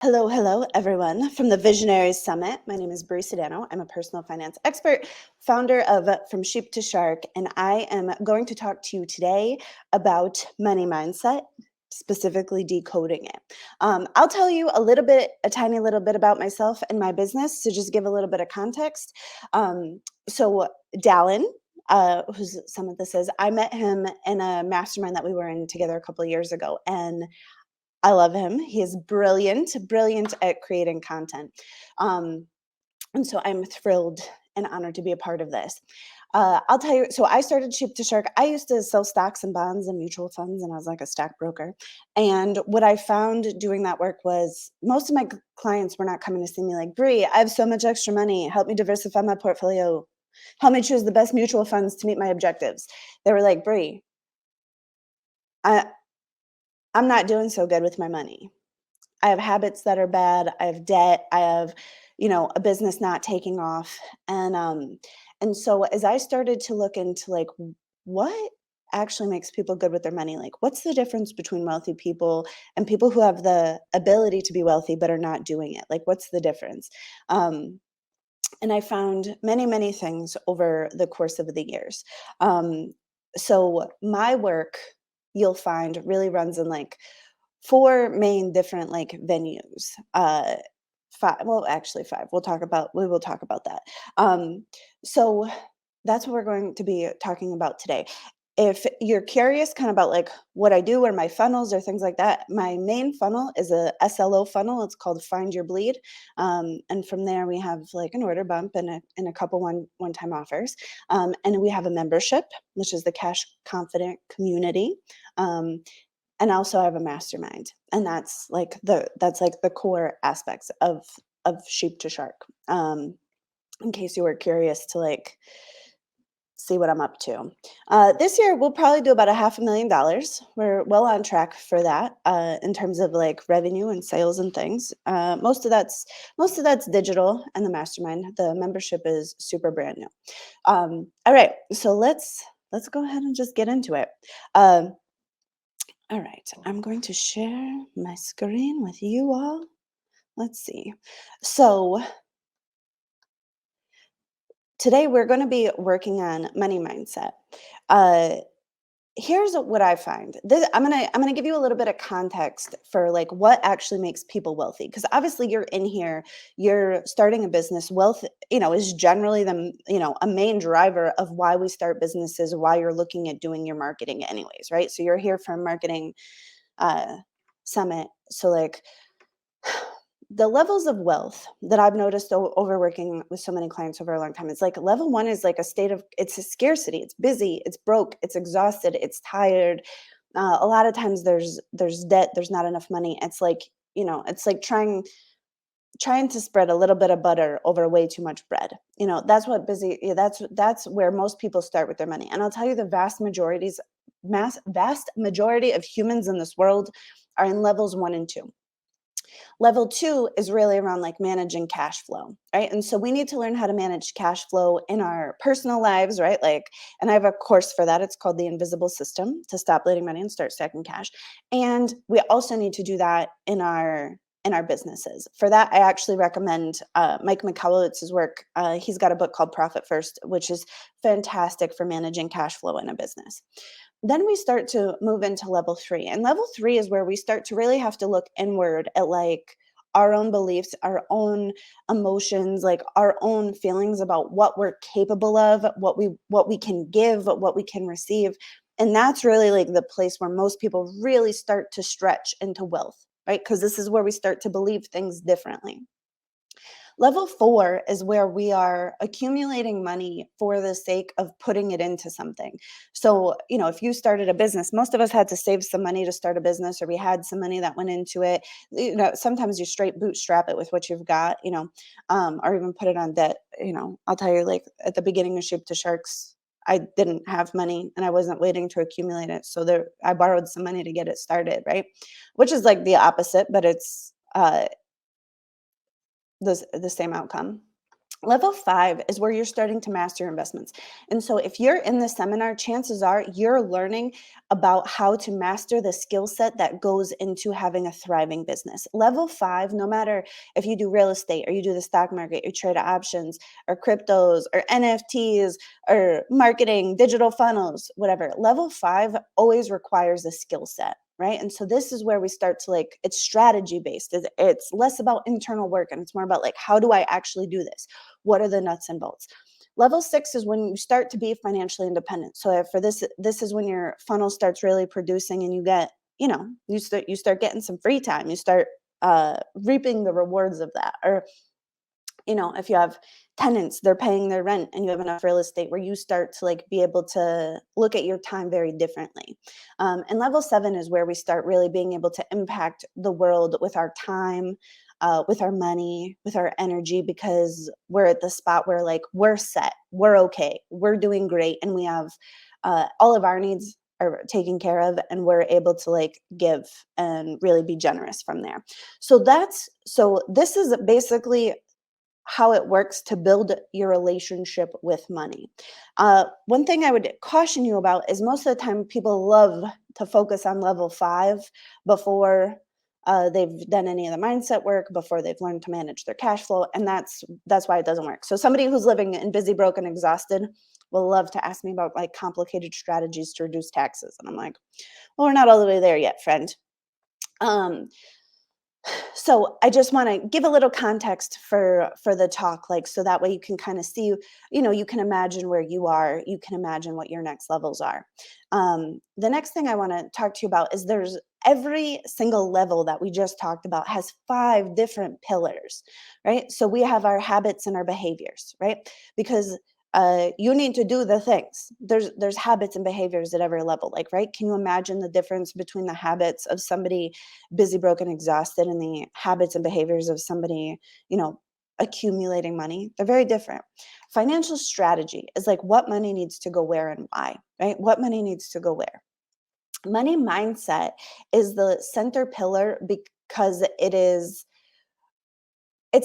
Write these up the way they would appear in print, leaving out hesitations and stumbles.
Hello, hello, everyone from the Visionaries Summit. My name is Brie Sodano. I'm a personal finance expert, founder of From Sheep to Shark, and I am going to talk to you today about money mindset, specifically decoding it. I'll tell you a tiny little bit about myself and my business to just give a little bit of context. So, Dallin, who's some of this is, I met him in a mastermind that we were in together a couple of years ago, and I love him. He is brilliant, brilliant at creating content. Um, and so I'm thrilled and honored to be a part of this. I'll tell you, so I started Sheep to Shark. I used to sell stocks and bonds and mutual funds, and I was like a stockbroker. And what I found doing that work was most of my clients were not coming to see me like, Brie, I have so much extra money. Help me diversify my portfolio. Help me choose the best mutual funds to meet my objectives. They were like, Brie, I, I'm not doing so good with my money. I have habits that are bad. I have debt. I have, a business not taking off. And so as I started to look into like what actually makes people good with their money, like what's the difference between wealthy people and people who have the ability to be wealthy but are not doing it? Like what's the difference? Um, and I found many, many things over the course of the years. So my work, you'll find, really runs in like four main different like venues. Five, well, actually five. We will talk about that. So that's what we're going to be talking about today. If you're curious kind of about like what I do or my funnels or things like that, my main funnel is a SLO funnel. It's called Find Your Bleed. And from there we have like an order bump and a couple one-time offers. And we have a membership, which is the Cash Confident Community. And also I have a mastermind, and that's like the core aspects of Sheep to Shark. In case you were curious to like see what I'm up to. This year we'll probably do about $500,000. We're well on track for that in terms of like revenue and sales and things. Most of that's digital, and the mastermind, the membership is super brand new. All right, so let's go ahead and just get into it. Um, all right, I'm going to share my screen with you all. Let's see. So today we're going to be working on money mindset. Uh, Here's what I find. I'm gonna give you a little bit of context for like what actually makes people wealthy. Because obviously you're in here, you're starting a business. Wealth, is generally a main driver of why we start businesses, why you're looking at doing your marketing anyways, right? So you're here for a marketing uh, summit. So like the levels of wealth that I've noticed over working with so many clients over a long time, it's like level one is like it's a scarcity. It's busy, it's broke, it's exhausted, it's tired. A lot of times there's debt, there's not enough money. It's like, it's like trying to spread a little bit of butter over way too much bread. That's what busy, yeah, that's where most people start with their money. And I'll tell you the vast majority of humans in this world are in levels one and two. Level two is really around like managing cash flow, right? And so we need to learn how to manage cash flow in our personal lives, right? Like, and I have a course for that. It's called The Invisible System, to stop bleeding money and start stacking cash. And we also need to do that in our businesses. For that, I actually recommend Mike Michalowicz work. He's got a book called Profit First, which is fantastic for managing cash flow in a business. Then we start to move into level three. And level three is where we start to really have to look inward at like our own beliefs, our own emotions, like our own feelings about what we're capable of, what we can give, what we can receive. And that's really like the place where most people really start to stretch into wealth, right? Because this is where we start to believe things differently. Level four is where we are accumulating money for the sake of putting it into something. So, if you started a business, most of us had to save some money to start a business, or we had some money that went into it. Sometimes you straight bootstrap it with what you've got, or even put it on debt. I'll tell you, like at the beginning of Sheep to Sharks, I didn't have money and I wasn't waiting to accumulate it. So I borrowed some money to get it started, right? Which is like the opposite, but it's the same outcome. Level 5 is where you're starting to master your investments. And so if you're in the seminar, chances are you're learning about how to master the skill set that goes into having a thriving business. Level 5, no matter if you do real estate or you do the stock market, you trade options or cryptos or NFTs or marketing, digital funnels, whatever. Level 5 always requires a skill set. Right. And so this is where we start to like, it's strategy based. It's less about internal work and it's more about like, how do I actually do this? What are the nuts and bolts? Level 6 is when you start to be financially independent. So for this is when your funnel starts really producing and you get, you start getting some free time. You start reaping the rewards of that. Or if you have tenants, they're paying their rent and you have enough real estate where you start to like be able to look at your time very differently. And level 7 is where we start really being able to impact the world with our time, with our money, with our energy, because we're at the spot where like we're set, we're okay, we're doing great, and we have all of our needs are taken care of, and we're able to like give and really be generous from there. So this is basically how it works to build your relationship with money. One thing I would caution you about is most of the time people love to focus on level 5 before they've done any of the mindset work, before they've learned to manage their cash flow, and that's why it doesn't work. So somebody who's living in busy, broke, and exhausted will love to ask me about like complicated strategies to reduce taxes, and I'm like, well, we're not all the way there yet, friend. Um, so I just want to give a little context for the talk, like so that way you can kind of see, you can imagine where you are, you can imagine what your next levels are. The next thing I want to talk to you about is there's every single level that we just talked about has 5 different pillars, right? So we have our habits and our behaviors, right? Because you need to do the things. There's habits and behaviors at every level, like, right? Can you imagine the difference between the habits of somebody busy, broken, exhausted, and the habits and behaviors of somebody, accumulating money? They're very different. Financial strategy is like what money needs to go where and why, right? What money needs to go where. Money mindset is the center pillar because it's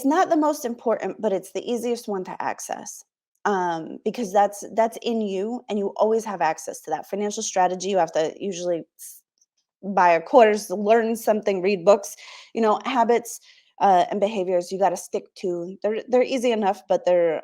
not the most important, but it's the easiest one to access. Because that's in you and you always have access to that. Financial strategy, you have to usually buy a course, learn something, read books. Habits and behaviors you got to stick to. They're easy enough, but they're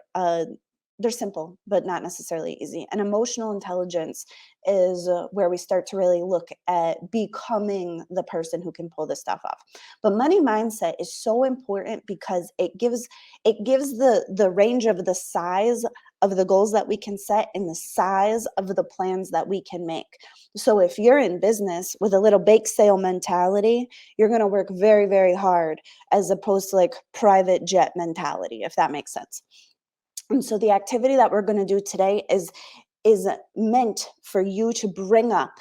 simple, but not necessarily easy. And emotional intelligence is where we start to really look at becoming the person who can pull this stuff off. But money mindset is so important because it gives the range of the size of the goals that we can set and the size of the plans that we can make. So if you're in business with a little bake sale mentality, you're going to work very, very hard as opposed to like private jet mentality, if that makes sense. And so the activity that we're going to do today is meant for you to bring up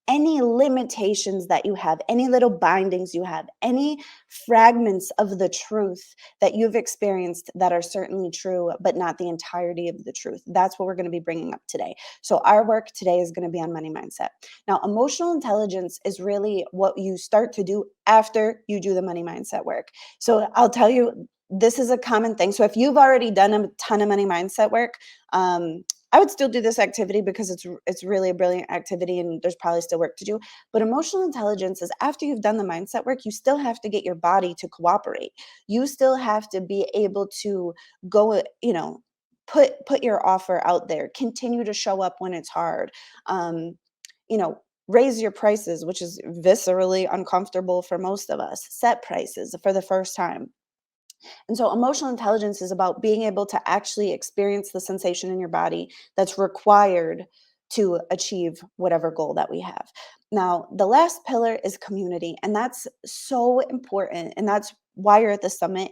any limitations that you have, any little bindings you have, any fragments of the truth that you've experienced that are certainly true, but not the entirety of the truth. That's what we're going to be bringing up today. So our work today is going to be on money mindset. Now, emotional intelligence is really what you start to do after you do the money mindset work. So I'll tell you, this is a common thing. So if you've already done a ton of money mindset work, I would still do this activity because it's really a brilliant activity and there's probably still work to do. But emotional intelligence is after you've done the mindset work, you still have to get your body to cooperate. You still have to be able to go, put your offer out there, continue to show up when it's hard. Um, Raise your prices, which is viscerally uncomfortable for most of us. Set prices for the first time. And so emotional intelligence is about being able to actually experience the sensation in your body that's required to achieve whatever goal that we have. Now, the last pillar is community, and that's so important. And that's why you're at the summit.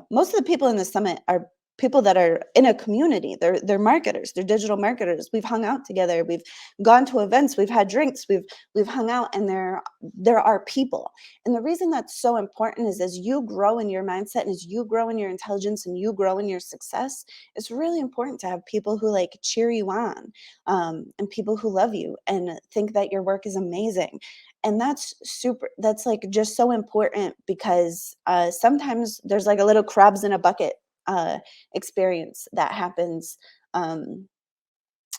Most of the people in the summit are people that are in a community. They're marketers, they're digital marketers. We've hung out together, we've gone to events, we've had drinks, we've hung out, and there are people. And the reason that's so important is as you grow in your mindset and as you grow in your intelligence and you grow in your success, it's really important to have people who like cheer you on, and people who love you and think that your work is amazing. And that's like just so important because sometimes there's like a little crabs in a bucket experience that happens. Um,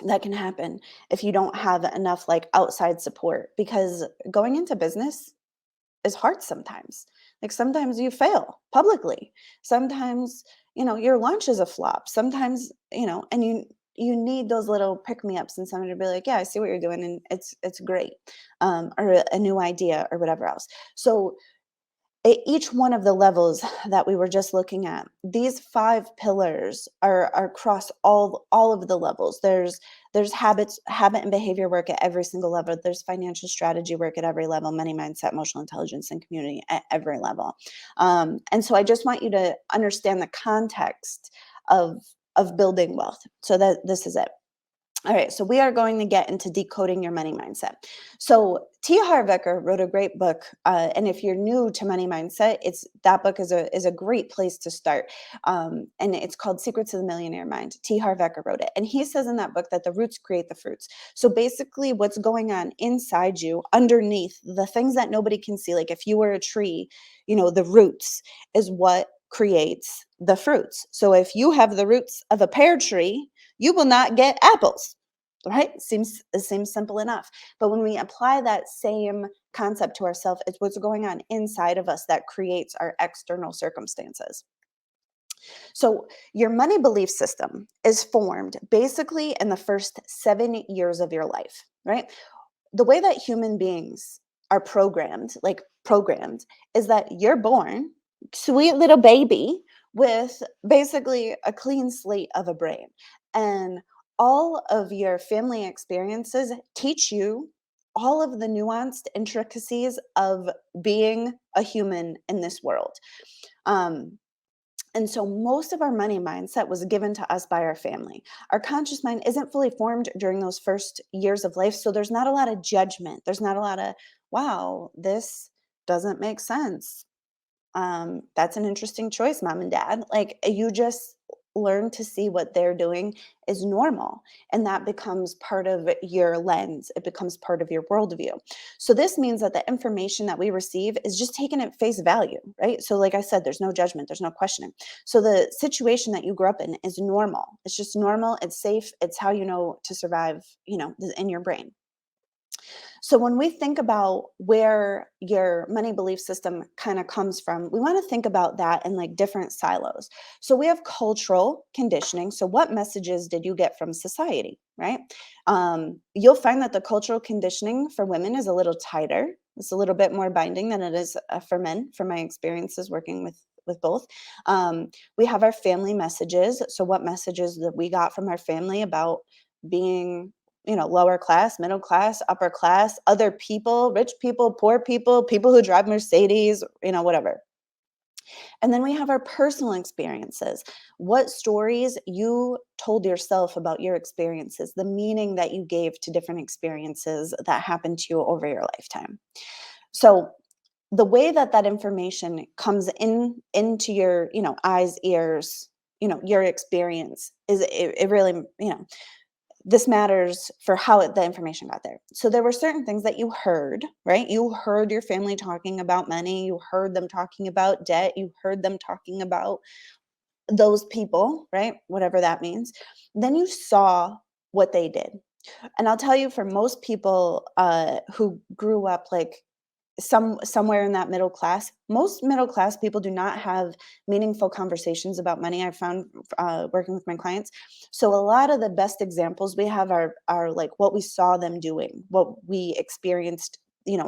that can happen if you don't have enough like outside support, because going into business is hard sometimes. Like sometimes you fail publicly. Sometimes, your launch is a flop. Sometimes, and you need those little pick me ups and somebody to be like, yeah, I see what you're doing and it's great. Or a new idea or whatever else. So each one of the levels that we were just looking at, these five pillars are across all of the levels. There's habit and behavior work at every single level. There's financial strategy work at every level, money mindset, emotional intelligence, and community at every level. And so I just want you to understand the context of building wealth, so that this is it. All right, so we are going to get into decoding your money mindset. So T. Harv Eker wrote a great book, and if you're new to money mindset, that book is a great place to start, and it's called Secrets of the Millionaire Mind. T. Harv Eker wrote it, and he says in that book that the roots create the fruits. So basically, what's going on inside you, underneath the things that nobody can see, like if you were a tree, the roots is what creates the fruits. So if you have the roots of a pear tree, you will not get apples, right? It seems simple enough. But when we apply that same concept to ourselves, it's what's going on inside of us that creates our external circumstances. So your money belief system is formed basically in the first 7 years of your life, right? The way that human beings are programmed, is that you're born, sweet little baby, with basically a clean slate of a brain. And all of your family experiences teach you all of the nuanced intricacies of being a human in this world. Um, and so most of our money mindset was given to us by our family. Our conscious mind isn't fully formed during those first years of life. So there's not a lot of judgment. There's not a lot of, wow, this doesn't make sense. That's an interesting choice, mom and dad. Like you just learn to see what they're doing is normal. And that becomes part of your lens. It becomes part of your worldview. So this means that the information that we receive is just taken at face value, right? So like I said, there's no judgment, there's no questioning. So the situation that you grew up in is normal. It's just normal. It's safe. It's how you know to survive, in your brain. So when we think about where your money belief system kind of comes from, we want to think about that in like different silos. So we have cultural conditioning. So what messages did you get from society, right? You'll find that the cultural conditioning for women is a little tighter. It's a little bit more binding than it is for men, from my experiences working with both. We have our family messages. So what messages that we got from our family about being lower class, middle class, upper class, other people, rich people, poor people, people who drive Mercedes, whatever. And then we have our personal experiences. What stories you told yourself about your experiences, the meaning that you gave to different experiences that happened to you over your lifetime. So the way that information comes into your, eyes, ears, your experience is it really, this matters for how the information got there. So there were certain things that you heard, right? You heard your family talking about money. You heard them talking about debt. You heard them talking about those people, right? Whatever that means. Then you saw what they did. And I'll tell you, for most people who grew up like somewhere in that middle class, most middle class people do not have meaningful conversations about money. I've found working with my clients. So a lot of the best examples we have are like what we saw them doing, what we experienced,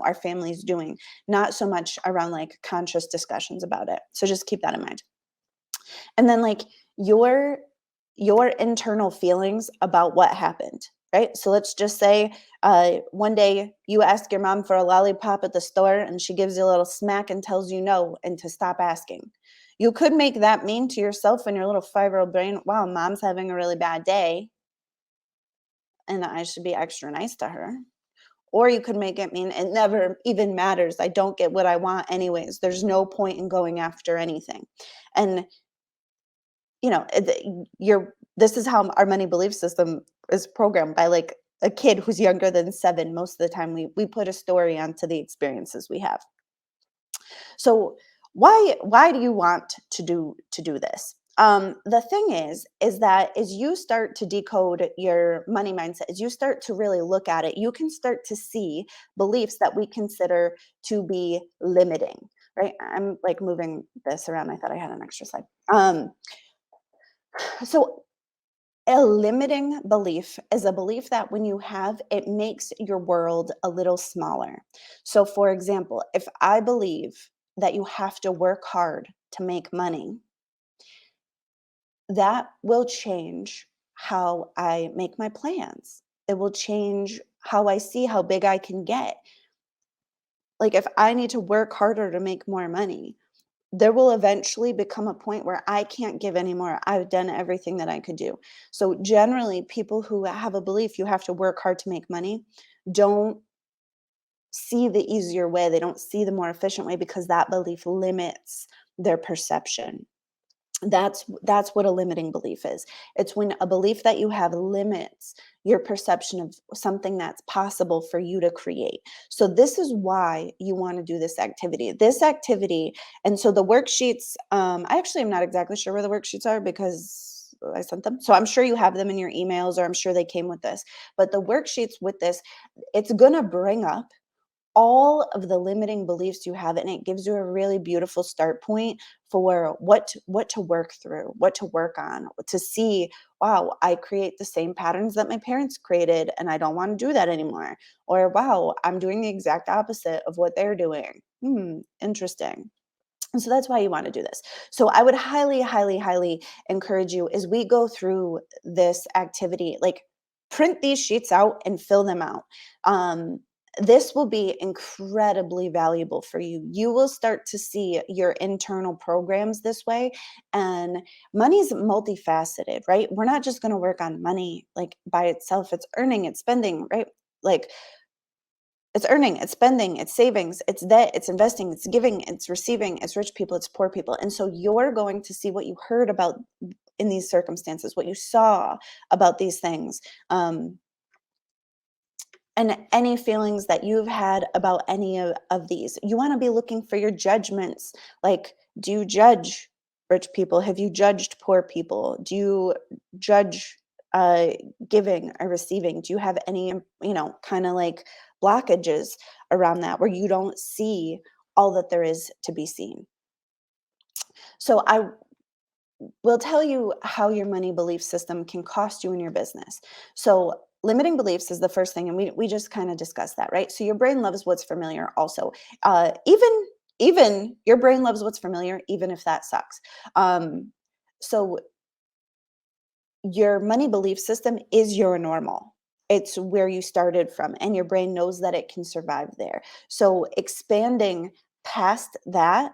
our families doing, not so much around like conscious discussions about it. So just keep that in mind. And then like your internal feelings about what happened, right? So let's just say one day you ask your mom for a lollipop at the store and she gives you a little smack and tells you no and to stop asking. You could make that mean to yourself in your little 5-year-old brain, wow, mom's having a really bad day and I should be extra nice to her. Or you could make it mean it never even matters. I don't get what I want anyways. There's no point in going after anything. And this is how our money belief system is programmed by like a kid who's younger than 7. Most of the time we put a story onto the experiences we have. So why do you want to do this? The thing is that as you start to decode your money mindset, as you start to really look at it, you can start to see beliefs that we consider to be limiting, right? I'm like moving this around. I thought I had an extra slide. So a limiting belief is a belief that when you have, it makes your world a little smaller. So, for example, if I believe that you have to work hard to make money, that will change how I make my plans. It will change how I see how big I can get. Like, if I need to work harder to make more money, there will eventually become a point where I can't give anymore. I've done everything that I could do. So, generally, people who have a belief you have to work hard to make money don't see the easier way. They don't see the more efficient way because that belief limits their perception. That's what a limiting belief is. It's when a belief that you have limits your perception of something that's possible for you to create. So this is why you want to do this activity. And so the worksheets, I actually am not exactly sure where the worksheets are because I sent them, so I'm sure you have them in your emails, or I'm sure they came with this. But the worksheets with this, it's going to bring up all of the limiting beliefs you have, and it gives you a really beautiful start point for what to work through, what to work on, to see, wow, I create the same patterns that my parents created and I don't want to do that anymore. Or wow, I'm doing the exact opposite of what they're doing. Interesting. And so that's why you want to do this. So I would highly, highly, highly encourage you as we go through this activity, like print these sheets out and fill them out. This will be incredibly valuable for you. You will start to see your internal programs this way. And money's multifaceted, right? We're not just going to work on money like by itself. It's earning, it's spending, right? Like it's earning, it's spending, it's savings, it's debt, it's investing, it's giving, it's receiving, it's rich people, it's poor people. And so you're going to see what you heard about in these circumstances, what you saw about these things, and any feelings that you've had about any of these. You want to be looking for your judgments. Like, do you judge rich people? Have you judged poor people? Do you judge uh, giving or receiving? Do you have any, kind of like blockages around that where you don't see all that there is to be seen? So I will tell you how your money belief system can cost you in your business. So limiting beliefs is the first thing, and we just kind of discussed that, right? So your brain loves what's familiar. Also, even your brain loves what's familiar, even if that sucks. So your money belief system is your normal. It's where you started from, and your brain knows that it can survive there. So expanding past that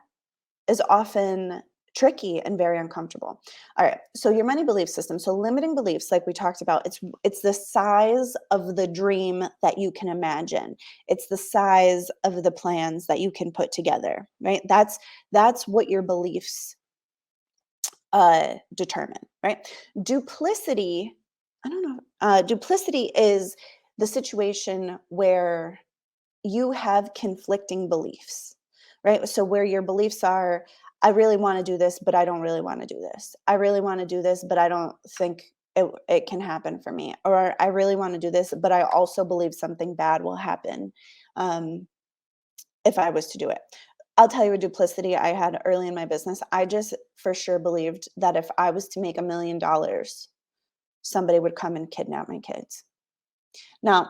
is often tricky and very uncomfortable. All right. So your money belief system. So limiting beliefs, like we talked about, it's the size of the dream that you can imagine. It's the size of the plans that you can put together, right? That's what your beliefs determine, right? Duplicity, I don't know. Duplicity is the situation where you have conflicting beliefs, right? So where your beliefs are, I really want to do this, but I don't really want to do this. I really want to do this, but I don't think it can happen for me. Or I really want to do this, but I also believe something bad will happen um, if I was to do it. I'll tell you a duplicity I had early in my business. I just for sure believed that if I was to make $1 million, somebody would come and kidnap my kids. Now,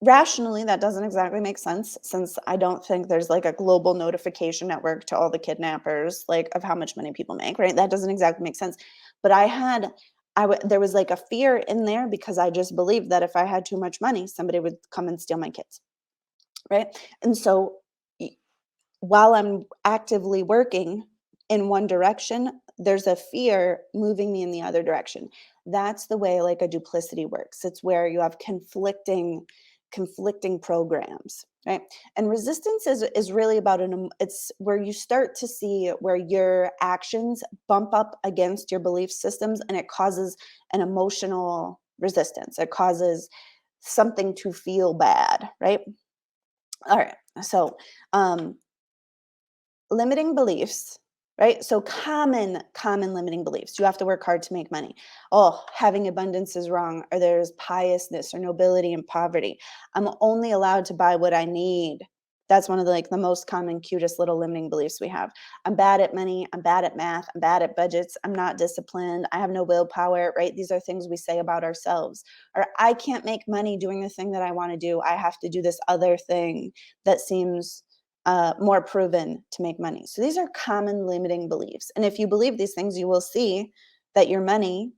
rationally, that doesn't exactly make sense since I don't think there's like a global notification network to all the kidnappers, like of how much money people make, right? That doesn't exactly make sense. But there was like a fear in there because I just believed that if I had too much money, somebody would come and steal my kids, right? And so while I'm actively working in one direction, there's a fear moving me in the other direction. That's the way like a duplicity works. It's where you have conflicting programs, right? And resistance is really about it's where you start to see where your actions bump up against your belief systems, and it causes an emotional resistance. It causes something to feel bad, right? All right. So, limiting beliefs right? So common limiting beliefs. You have to work hard to make money. Oh, having abundance is wrong, or there's piousness or nobility in poverty. I'm only allowed to buy what I need. That's one of the most common, cutest little limiting beliefs we have. I'm bad at money. I'm bad at math. I'm bad at budgets. I'm not disciplined. I have no willpower, right? These are things we say about ourselves. Or I can't make money doing the thing that I want to do. I have to do this other thing that seems more proven to make money. So these are common limiting beliefs. And if you believe these things, you will see that your money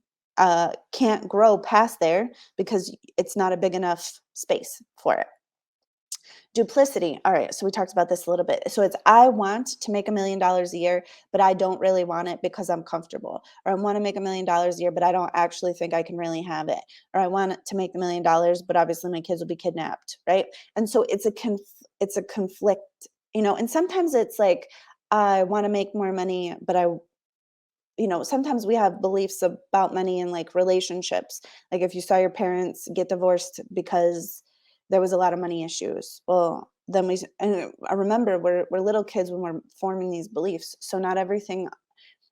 can't grow past there because it's not a big enough space for it. Duplicity. All right. So we talked about this a little bit. So it's I want to make $1 million a year, but I don't really want it because I'm comfortable. Or I want to make $1 million a year, but I don't actually think I can really have it. Or I want to make $1 million, but obviously my kids will be kidnapped. Right. And so it's a conflict, and sometimes it's like I want to make more money, but sometimes we have beliefs about money and like relationships. Like if you saw your parents get divorced because there was a lot of money issues. Well, then and I remember we're little kids when we're forming these beliefs. So not everything,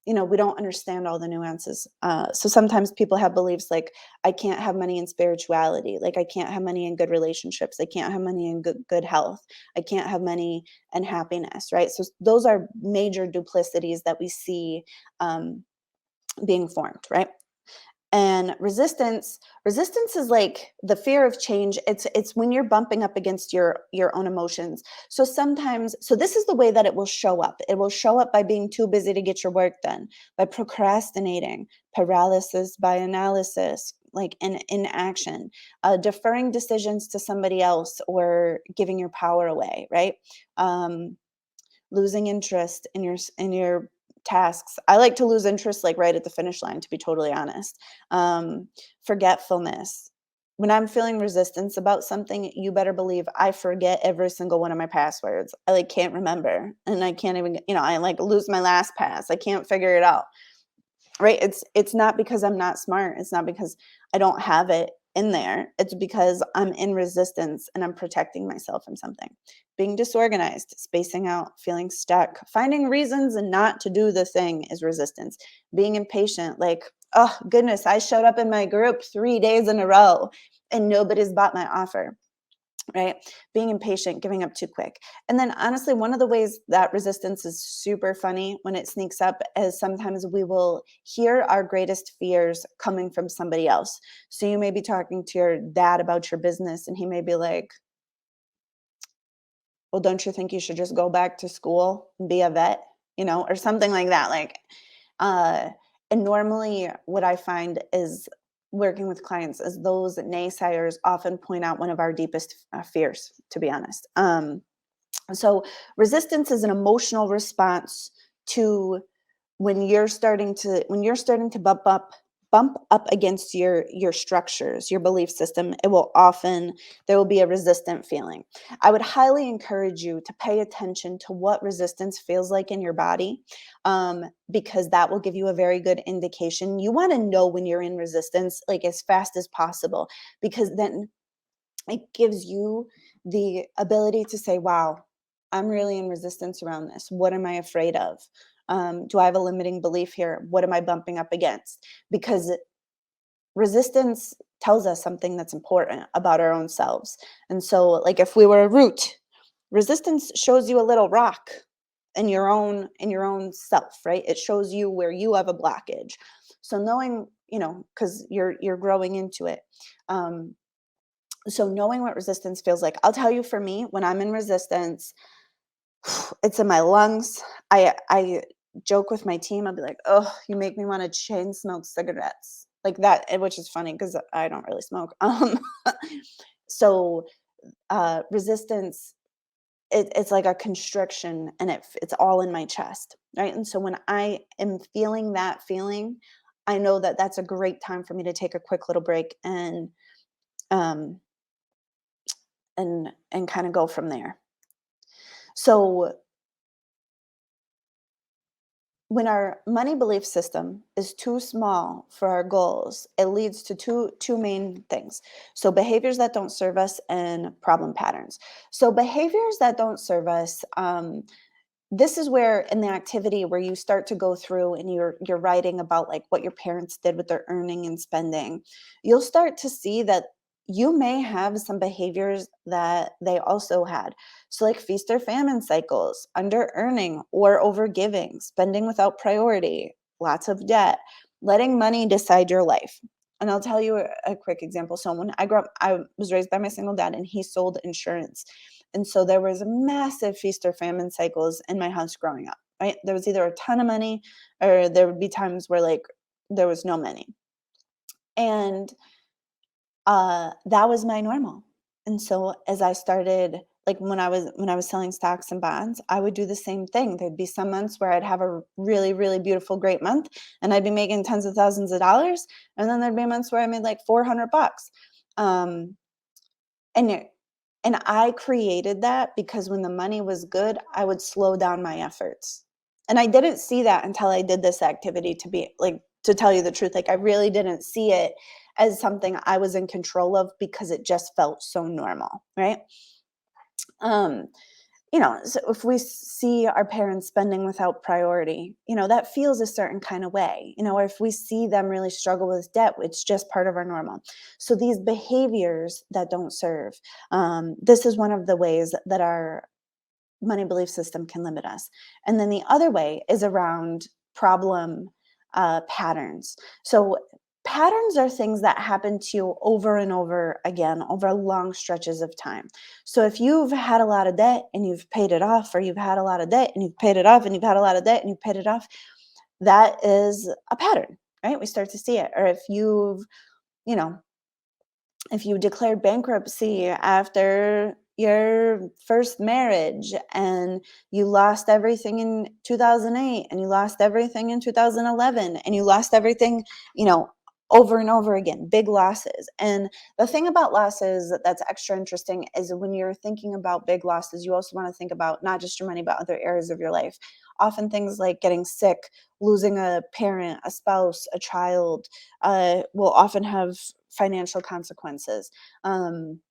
we don't understand all the nuances. So sometimes people have beliefs like, I can't have money in spirituality. Like I can't have money in good relationships. I can't have money in good health. I can't have money and happiness, right? So those are major duplicities that we see being formed, right? And resistance is like the fear of change. It's when you're bumping up against your own emotions. So this is the way that it will show up. It will show up by being too busy to get your work done, by procrastinating, paralysis by analysis, like in inaction, deferring decisions to somebody else, or giving your power away, right? um, Losing interest in your tasks. I like to lose interest like right at the finish line, to be totally honest. Um, Forgetfulness. When I'm feeling resistance about something, you better believe I forget every single one of my passwords. I like can't remember, and I can't even, I like lose my last pass. I can't figure it out. Right? It's not because I'm not smart. It's not because I don't have it in there. It's because I'm in resistance and I'm protecting myself from something. Being disorganized, spacing out, feeling stuck, finding reasons and not to do the thing is resistance. Being impatient, like, oh goodness, I showed up in my group 3 days in a row and nobody's bought my offer. Right? Being impatient, giving up too quick. And then honestly, one of the ways that resistance is super funny when it sneaks up is sometimes we will hear our greatest fears coming from somebody else. So you may be talking to your dad about your business and he may be like, well, don't you think you should just go back to school and be a vet, or something like that. Uh, and normally what I find is working with clients is those naysayers often point out one of our deepest fears, to be honest. So resistance is an emotional response to when you're starting to bump up against your structures, your belief system. There will be a resistant feeling. I would highly encourage you to pay attention to what resistance feels like in your body, because that will give you a very good indication. You want to know when you're in resistance like as fast as possible, because then it gives you the ability to say, wow, I'm really in resistance around this. What am I afraid of? Do I have a limiting belief here? What am I bumping up against? Because resistance tells us something that's important about our own selves. And so, like if we were a root, resistance shows you a little rock in your own self, right? It shows you where you have a blockage. So knowing, because you're growing into it. So knowing what resistance feels like, I'll tell you, for me, when I'm in resistance, it's in my lungs. I joke with my team. I'll be like, "Oh, you make me want to chain smoke cigarettes." Like that, which is funny because I don't really smoke. So resistance, it's like a constriction, and it's all in my chest, right? And so when I am feeling that feeling, I know that that's a great time for me to take a quick little break um, and kind of go from there. So when our money belief system is too small for our goals, it leads to two main things. So behaviors that don't serve us and problem patterns. So behaviors that don't serve us, this is where in the activity where you start to go through and you're writing about like what your parents did with their earning and spending, you'll start to see that you may have some behaviors that they also had. So like feast or famine cycles, under earning or over giving, spending without priority, lots of debt, letting money decide your life. And I'll tell you a quick example. So when I grew up, I was raised by my single dad and he sold insurance. And so there was massive feast or famine cycles in my house growing up, right? There was either a ton of money or there would be times where like there was no money. And that was my normal. And so as I started, like when I was selling stocks and bonds, I would do the same thing. There'd be some months where I'd have a really, really beautiful, great month and I'd be making tens of thousands of dollars. And then there'd be months where I made like 400 bucks. Um, and and I created that because when the money was good, I would slow down my efforts. And I didn't see that until I did this activity, to be like, to tell you the truth. Like I really didn't see it as something I was in control of because it just felt so normal, right? Um, so if we see our parents spending without priority, that feels a certain kind of way, or if we see them really struggle with debt, it's just part of our normal. So these behaviors that don't serve, this is one of the ways that our money belief system can limit us. And then the other way is around problem patterns. So patterns are things that happen to you over and over again over long stretches of time. So if you've had a lot of debt and you've paid it off, or you've had a lot of debt and you've paid it off, and you've had a lot of debt and you've paid it off, that is a pattern, right? We start to see it. Or you know, if you declared bankruptcy after your first marriage and you lost everything in 2008 and you lost everything in 2011 and you lost everything, you know, over and over again, big losses. And the thing about losses that's extra interesting is when you're thinking about big losses, you also want to think about not just your money, but other areas of your life. Often things like getting sick, losing a parent, a spouse, a child, will often have financial consequences. Um,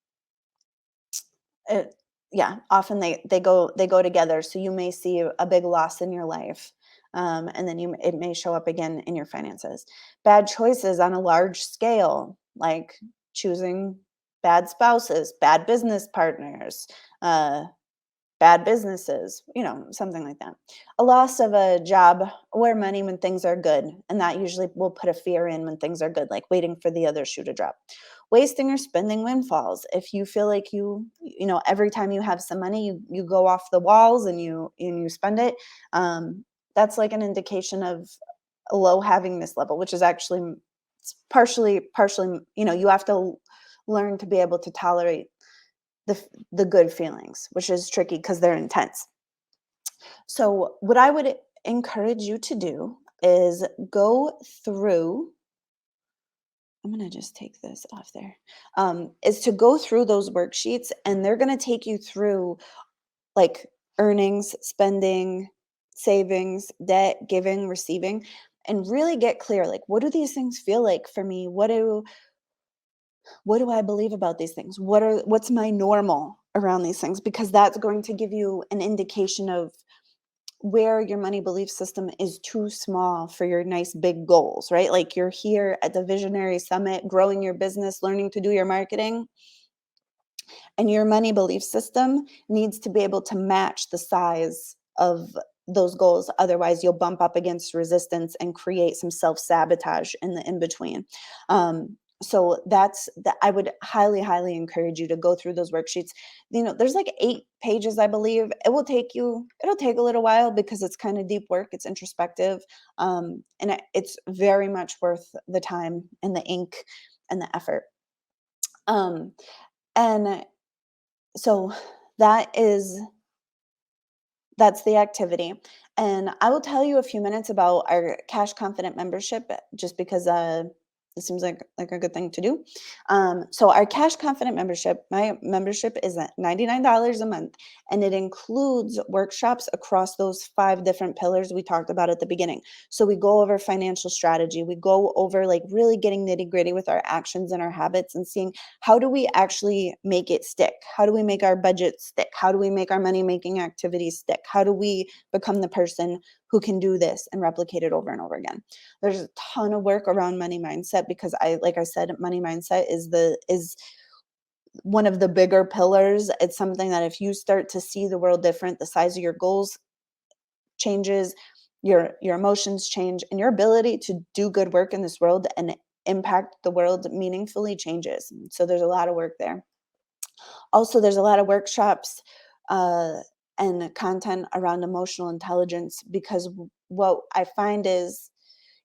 it, yeah, often they go together. So you may see a big loss in your life, and then it may show up again in your finances. Bad choices on a large scale, like choosing bad spouses, bad business partners, uh, bad businesses, something like that. A loss of a job or money when things are good. And that usually will put a fear in when things are good, like waiting for the other shoe to drop. Wasting or spending windfalls. If you feel like every time you have some money, you go off the walls and you spend it, that's like an indication of a low happiness level, which is actually partially, you have to learn to be able to tolerate the good feelings, which is tricky because they're intense. So what I would encourage you to do is go through. I'm going to just take this off there. Is to go through those worksheets, and they're going to take you through like earnings, spending, savings, debt, giving, receiving, and really get clear. Like, what do these things feel like for me? What do I believe about these things? What's my normal around these things? Because that's going to give you an indication of where your money belief system is too small for your nice big goals, right? Like you're here at the Visionary Summit, growing your business, learning to do your marketing, and your money belief system needs to be able to match the size of those goals. Otherwise, you'll bump up against resistance and create some self-sabotage in the in-between. So that's that. I would highly, highly encourage you to go through those worksheets. There's like 8 pages, I believe. It'll take a little while because it's kind of deep work. It's introspective. And it's very much worth the time and the ink and the effort. And so that's the activity. And I will tell you a few minutes about our Cash Confident membership, just because This seems like a good thing to do. So our Cash Confident membership, my membership is at $99 a month, and it includes workshops across those 5 different pillars we talked about at the beginning. So we go over financial strategy, we go over like really getting nitty gritty with our actions and our habits and seeing how do we actually make it stick? How do we make our budget stick? How do we make our money making activities stick? How do we become the person who can do this and replicate it over and over again? There's a ton of work around money mindset because like I said, money mindset is one of the bigger pillars. It's something that if you start to see the world different, the size of your goals changes, your emotions change, and your ability to do good work in this world and impact the world meaningfully changes. So there's a lot of work there. Also, there's a lot of workshops uh, and content around emotional intelligence because what I find is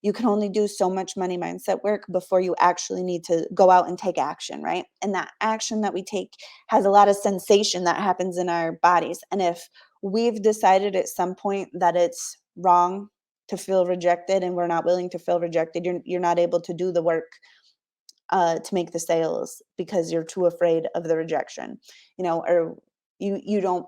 you can only do so much money mindset work before you actually need to go out and take action, right? And that action that we take has a lot of sensation that happens in our bodies. And if we've decided at some point that it's wrong to feel rejected and we're not willing to feel rejected, you're not able to do the work to make the sales because you're too afraid of the rejection, or you don't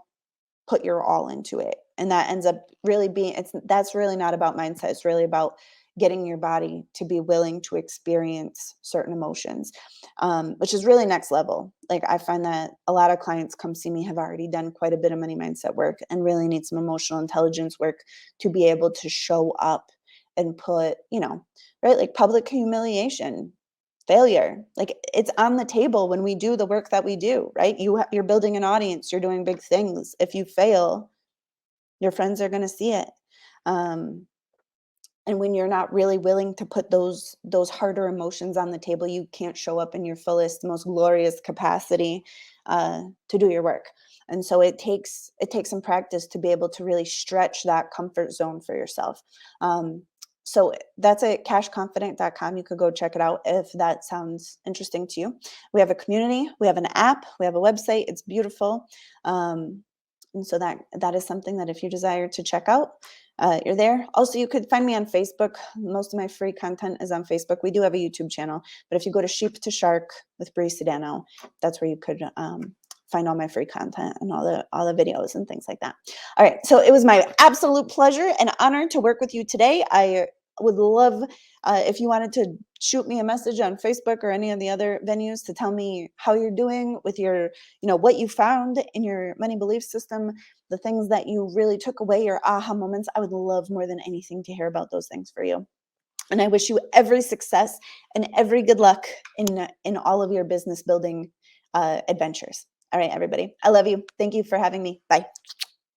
put your all into it, and that ends up really being that's really not about mindset. It's really about getting your body to be willing to experience certain emotions, which is really next level. Like I find that a lot of clients come see me have already done quite a bit of money mindset work and really need some emotional intelligence work to be able to show up and put, right, like public humiliation, failure, like it's on the table when we do the work that we do, right? You're building an audience, you're doing big things. If you fail, your friends are going to see it. um, and when you're not really willing to put those harder emotions on the table, you can't show up in your fullest, most glorious capacity to do your work. And so it takes some practice to be able to really stretch that comfort zone for yourself. So that's at cashconfident.com. You could go check it out if that sounds interesting to you. We have a community, we have an app, we have a website. It's beautiful. And so that is something that if you desire to check out, you're there. Also, you could find me on Facebook. Most of my free content is on Facebook. We do have a YouTube channel, but if you go to Sheep to Shark with Brie Sodano, that's where you could find all my free content and all the videos and things like that. All right, so it was my absolute pleasure and honor to work with you today. I would love if you wanted to shoot me a message on Facebook or any of the other venues to tell me how you're doing with your, what you found in your money belief system, the things that you really took away, your aha moments. I would love more than anything to hear about those things for you. And I wish you every success and every good luck in all of your business building adventures. All right, everybody. I love you. Thank you for having me. Bye.